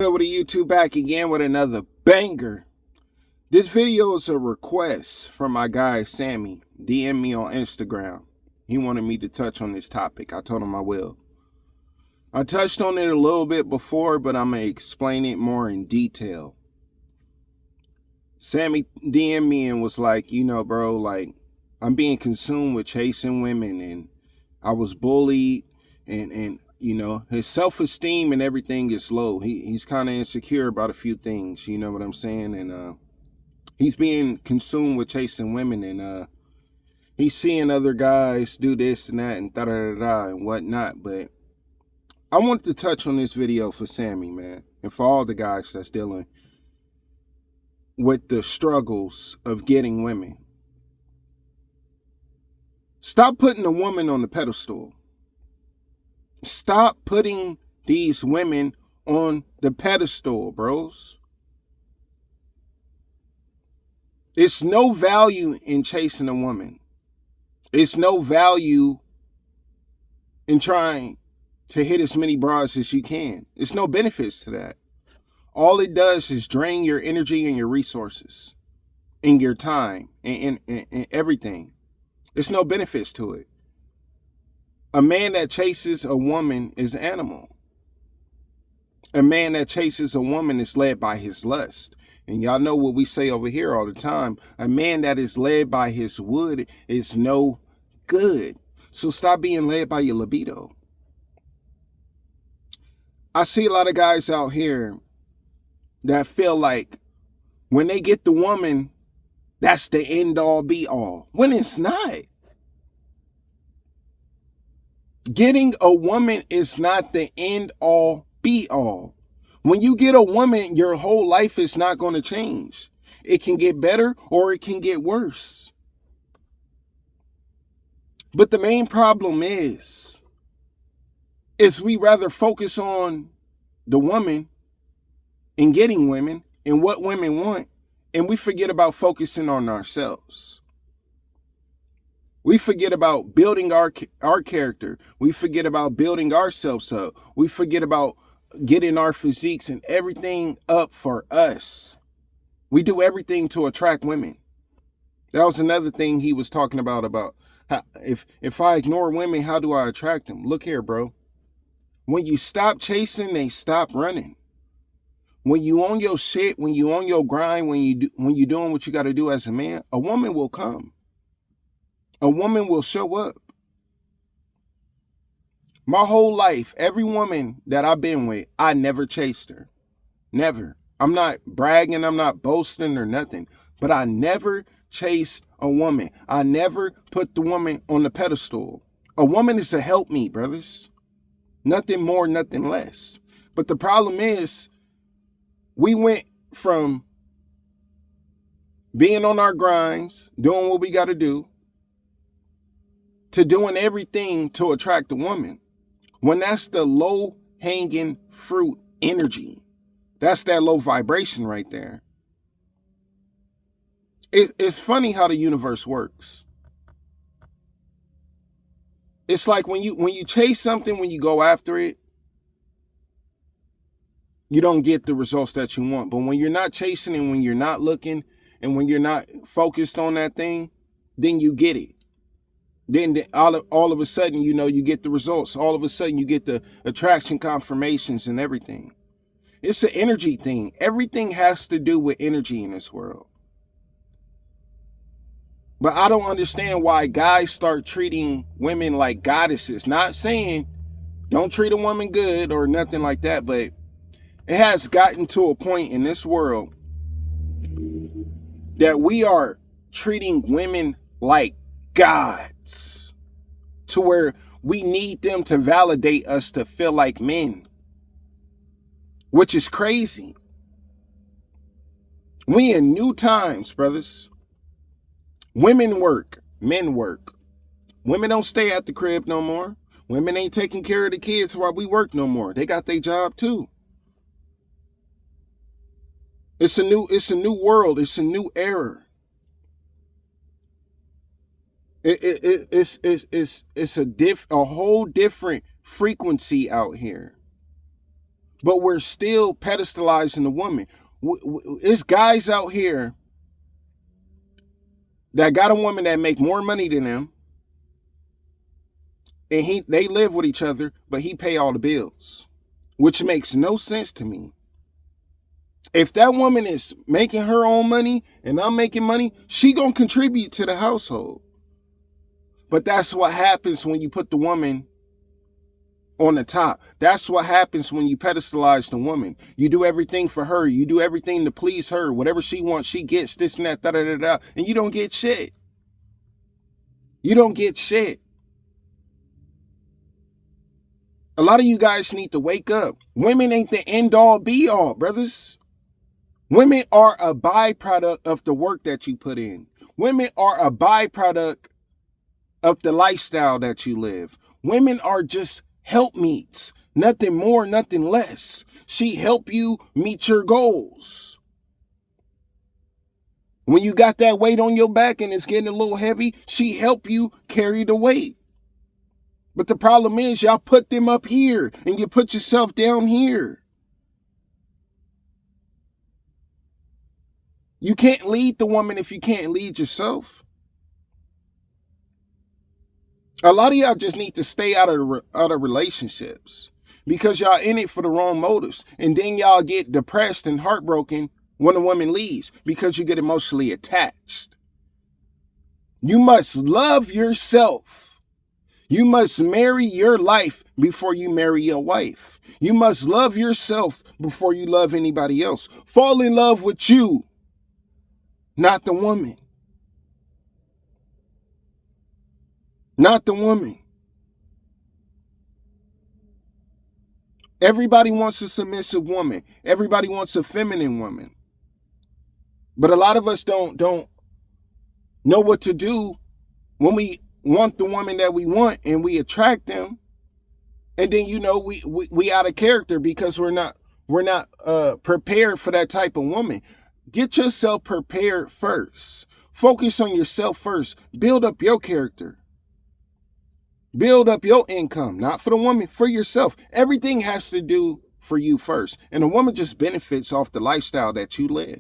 Over to YouTube, back again with another banger. This video is a request from my guy Sammy. DM me on Instagram. He wanted me to touch on this topic. I told him I will. I touched on it a little bit before, but I'm going to explain it more in detail. Sammy DM'd me and was like, bro, like, I'm being consumed with chasing women, and I was bullied, and his self-esteem and everything is low. He's kind of insecure about a few things, you know what I'm saying? And he's being consumed with chasing women, and he's seeing other guys do this and that and da-da-da-da and whatnot. But I wanted to touch on this video for Sammy, man, and for all the guys that's dealing with the struggles of getting women. Stop putting a woman on the pedestal. Stop putting these women on the pedestal, bros. It's no value in chasing a woman. It's no value in trying to hit as many bras as you can. It's no benefits to that. All it does is drain your energy and your resources and your time and everything. There's no benefits to it. A man that chases a woman is animal. A man that chases a woman is led by his lust. And y'all know what we say over here all the time. A man that is led by his wood is no good. So stop being led by your libido. I see a lot of guys out here that feel like when they get the woman, that's the end all be all. When it's not. Getting a woman is not the end all be all. When you get a woman, your whole life is not going to change. It can get better or it can get worse. But the main problem is we rather focus on the woman and getting women and what women want, and we forget about focusing on ourselves. We forget about building our character. We forget about building ourselves up. We forget about getting our physiques and everything up for us. We do everything to attract women. That was another thing he was talking about how, if I ignore women, how do I attract them? Look here, bro. When you stop chasing, they stop running. When you on your shit, when you on your grind, when you doing what you got to do as a man, a woman will come. A woman will show up. My whole life, every woman that I've been with, I never chased her. Never. I'm not bragging, I'm not boasting or nothing, but I never chased a woman. I never put the woman on the pedestal. A woman is a help me, brothers. Nothing more, nothing less. But the problem is, we went from being on our grinds, doing what we got to do, to doing everything to attract a woman. When that's the low hanging fruit energy, that's that low vibration right there. It's funny how the universe works. It's like when you chase something, when you go after it, you don't get the results that you want. But when you're not chasing and when you're not looking and when you're not focused on that thing, then you get it. Then all of a sudden, you get the results. All of a sudden, you get the attraction confirmations and everything. It's an energy thing. Everything has to do with energy in this world. But I don't understand why guys start treating women like goddesses. Not saying don't treat a woman good or nothing like that, but it has gotten to a point in this world that we are treating women like gods, to where we need them to validate us to feel like men, which is crazy. We in new times, brothers. Women work, men work. Women don't stay at the crib no more. Women ain't taking care of the kids while we work no more. They got their job too. It's a new world. It's a new era. It's a whole different frequency out here. but we're still pedestalizing the woman. It's guys out here that got a woman that make more money than them, and they live with each other, but he pay all the bills, which makes no sense to me. If that woman is making her own money and I'm making money, she gonna contribute to the household. But that's what happens when you put the woman on the top. That's what happens when you pedestalize the woman. You do everything for her. You do everything to please her. Whatever she wants, she gets, this and that, da da da da. And you don't get shit. You don't get shit. A lot of you guys need to wake up. Women ain't the end all be all, brothers. Women are a byproduct of the work that you put in. Women are a byproduct of the lifestyle that you live. Women are just helpmeets, nothing more, nothing less. She help you meet your goals. When you got that weight on your back and it's getting a little heavy, she help you carry the weight. But the problem is y'all put them up here and you put yourself down here. You can't lead the woman if you can't lead yourself. A lot of y'all just need to stay out of relationships because y'all in it for the wrong motives. And then y'all get depressed and heartbroken when a woman leaves because you get emotionally attached. You must love yourself. You must marry your life before you marry your wife. You must love yourself before you love anybody else. Fall in love with you, not the woman. Not the woman. Everybody wants a submissive woman. Everybody wants a feminine woman. But a lot of us don't know what to do when we want the woman that we want and we attract them. And then, we out of character because we're not prepared for that type of woman. Get yourself prepared first. Focus on yourself first. Build up your character. Build up your income, not for the woman, for yourself. Everything has to do for you first. And a woman just benefits off the lifestyle that you live.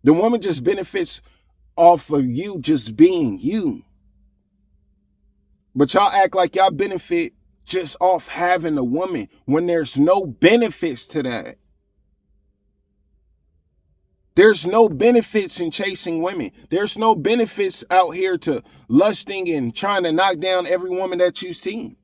The woman just benefits off of you just being you. But y'all act like y'all benefit just off having a woman when there's no benefits to that. There's no benefits in chasing women. There's no benefits out here to lusting and trying to knock down every woman that you see.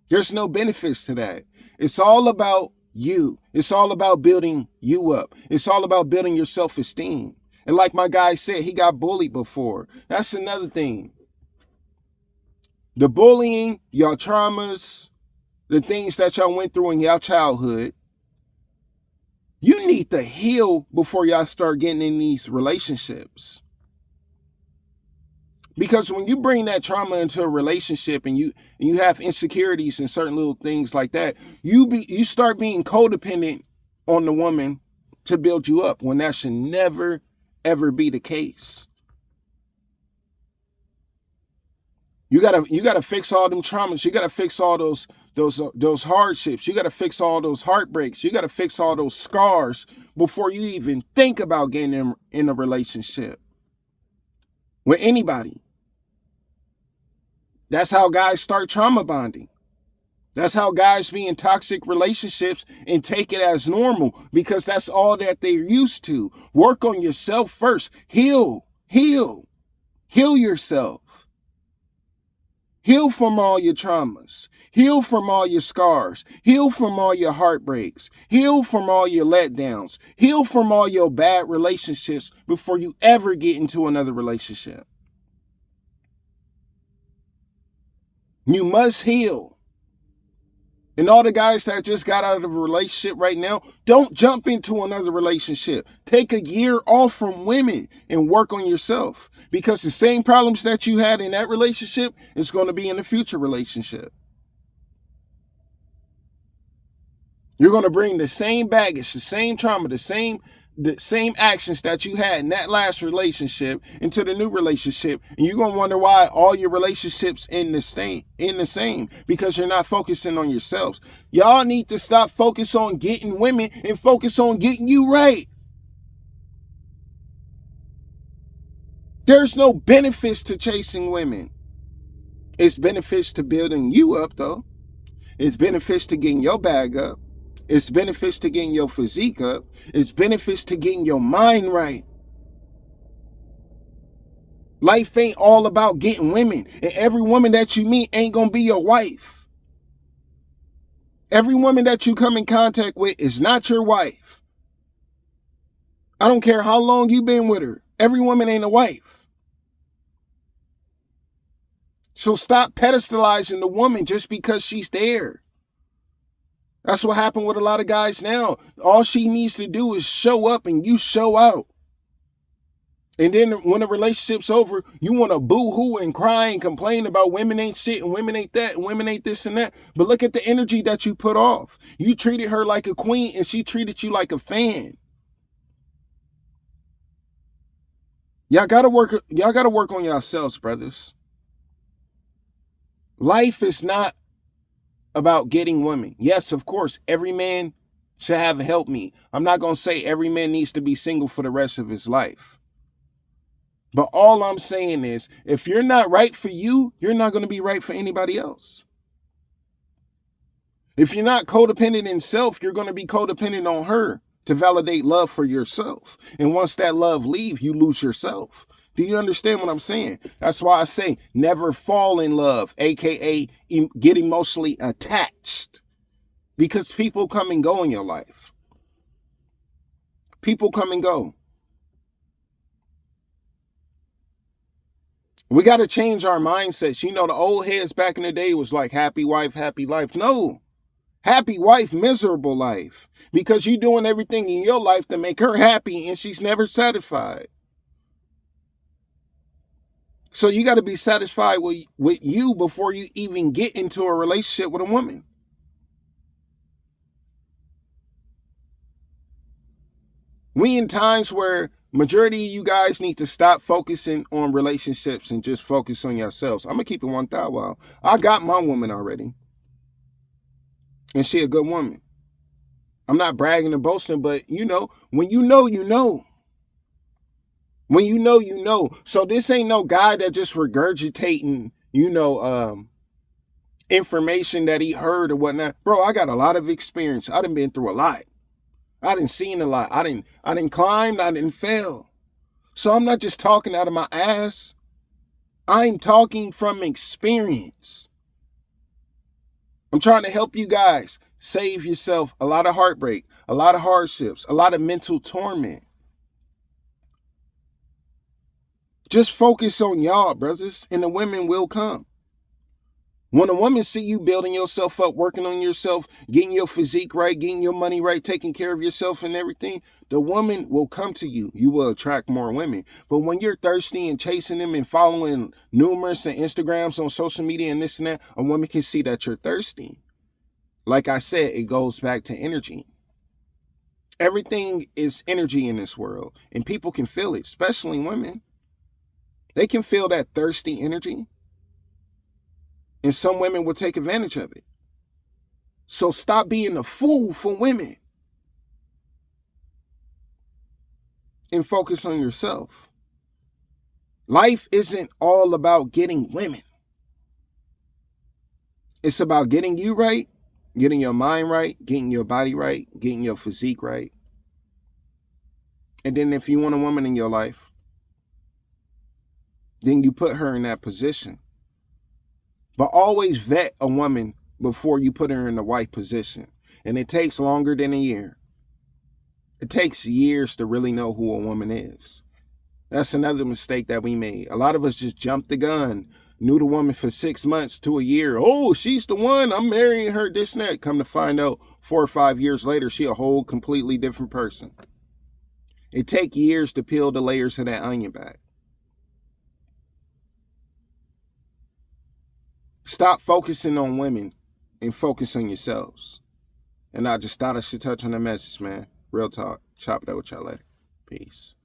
There's no benefits to that. It's all about you. It's all about building you up. It's all about building your self-esteem. And like my guy said, he got bullied before. That's another thing. The bullying, y'all traumas, the things that y'all went through in y'all childhood, you need to heal before y'all start getting in these relationships. Because when you bring that trauma into a relationship and you have insecurities and certain little things like that, you start being codependent on the woman to build you up when that should never, ever be the case. You gotta fix all them traumas. You gotta fix all those hardships. You gotta fix all those heartbreaks. You gotta fix all those scars before you even think about getting in a relationship with anybody. That's how guys start trauma bonding. That's how guys be in toxic relationships and take it as normal because that's all that they're used to. Work on yourself first. Heal yourself. Heal from all your traumas. Heal from all your scars. Heal from all your heartbreaks. Heal from all your letdowns. Heal from all your bad relationships before you ever get into another relationship. You must heal. And all the guys that just got out of a relationship right now, don't jump into another relationship. Take a year off from women and work on yourself. Because the same problems that you had in that relationship is going to be in the future relationship. You're going to bring the same baggage, the same trauma, the same the same actions that you had in that last relationship into the new relationship, and you're gonna wonder why all your relationships in the same because you're not focusing on yourselves. Y'all need to stop focus on getting women and focus on getting you right. There's no benefits to chasing women. It's benefits to building you up, though. It's benefits to getting your bag up. It's benefits to getting your physique up. It's benefits to getting your mind right. Life ain't all about getting women. And every woman that you meet ain't going to be your wife. Every woman that you come in contact with is not your wife. I don't care how long you've been with her. Every woman ain't a wife. So stop pedestalizing the woman just because she's there. That's what happened with a lot of guys now. All she needs to do is show up and you show out. And then when the relationship's over, you want to boo-hoo and cry and complain about women ain't shit and women ain't that and women ain't this and that. But look at the energy that you put off. You treated her like a queen and she treated you like a fan. Y'all gotta work on yourselves, brothers. Life is not about getting women. Yes, of course, every man should have a helpmeet. I'm not going to say every man needs to be single for the rest of his life. But all I'm saying is, if you're not right for you, you're not going to be right for anybody else. If you're not codependent in self, you're going to be codependent on her to validate love for yourself. And once that love leaves, you lose yourself. Do you understand what I'm saying? That's why I say never fall in love, aka get emotionally attached. Because people come and go in your life. People come and go. We got to change our mindsets. You know, the old heads back in the day was like happy wife, happy life. No. Happy wife, miserable life. Because you're doing everything in your life to make her happy and she's never satisfied. So you got to be satisfied with you before you even get into a relationship with a woman. We in times where majority of you guys need to stop focusing on relationships and just focus on yourselves. I'm going to keep it 1,000 while. I got my woman already. And she a good woman. I'm not bragging or boasting, but you know, when you know, you know. When you know, you know. So this ain't no guy that just regurgitating, information that he heard or whatnot. Bro, I got a lot of experience. I done been through a lot. I done seen a lot. I done climbed, I done fell. So I'm not just talking out of my ass. I'm talking from experience. I'm trying to help you guys save yourself a lot of heartbreak, a lot of hardships, a lot of mental torment. Just focus on y'all, brothers, and the women will come. When a woman see you building yourself up, working on yourself, getting your physique right, getting your money right, taking care of yourself and everything, the woman will come to you. You will attract more women. But when you're thirsty and chasing them and following numerous and Instagrams on social media and this and that, a woman can see that you're thirsty. Like I said, it goes back to energy. Everything is energy in this world, and people can feel it, especially women. They can feel that thirsty energy, and some women will take advantage of it. So stop being a fool for women and focus on yourself. Life isn't all about getting women. It's about getting you right, getting your mind right, getting your body right, getting your physique right. And then if you want a woman in your life, then you put her in that position. But always vet a woman before you put her in the right position. And it takes longer than a year. It takes years to really know who a woman is. That's another mistake that we made. A lot of us just jumped the gun, knew the woman for 6 months to a year. Oh, she's the one. I'm marrying her, this and that. Come to find out 4 or 5 years later, she a whole completely different person. It takes years to peel the layers of that onion back. Stop focusing on women and focus on yourselves. And I just thought I should touch on that message, man. Real talk. Chop it up with y'all later. Peace.